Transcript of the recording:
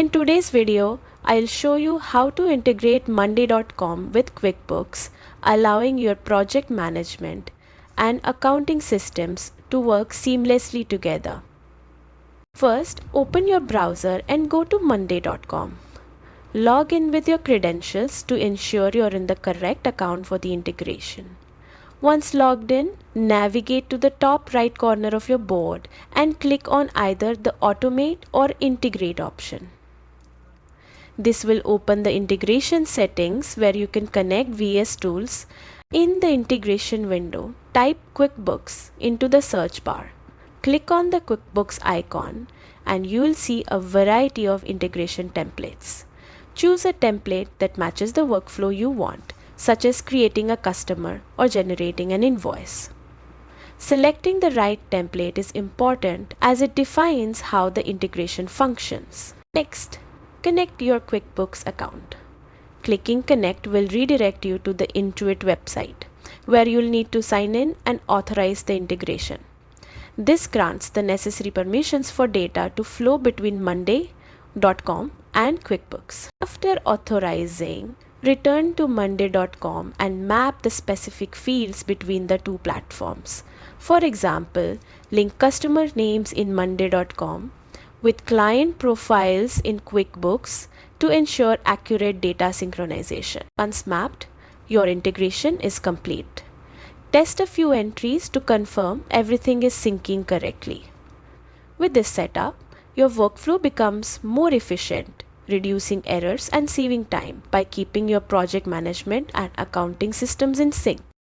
In today's video, I'll show you how to integrate monday.com with QuickBooks, allowing your project management and accounting systems to work seamlessly together. First, open your browser and go to monday.com. Log in with your credentials to ensure you're in the correct account for the integration. Once logged in, navigate to the top right corner of your board and click on either the Automate or Integrate option. This will open the integration settings where you can connect VS tools. In the integration window, type QuickBooks into the search bar. Click on the QuickBooks icon and you will see a variety of integration templates. Choose a template that matches the workflow you want, such as creating a customer or generating an invoice. Selecting the right template is important as it defines how the integration functions. Next, connect your QuickBooks account. Clicking Connect will redirect you to the Intuit website, where you'll need to sign in and authorize the integration. This grants the necessary permissions for data to flow between monday.com and QuickBooks. After authorizing, return to monday.com and map the specific fields between the two platforms. For example, link customer names in monday.com with client profiles in QuickBooks to ensure accurate data synchronization. Once mapped, your integration is complete. Test a few entries to confirm everything is syncing correctly. With this setup, your workflow becomes more efficient, reducing errors and saving time by keeping your project management and accounting systems in sync.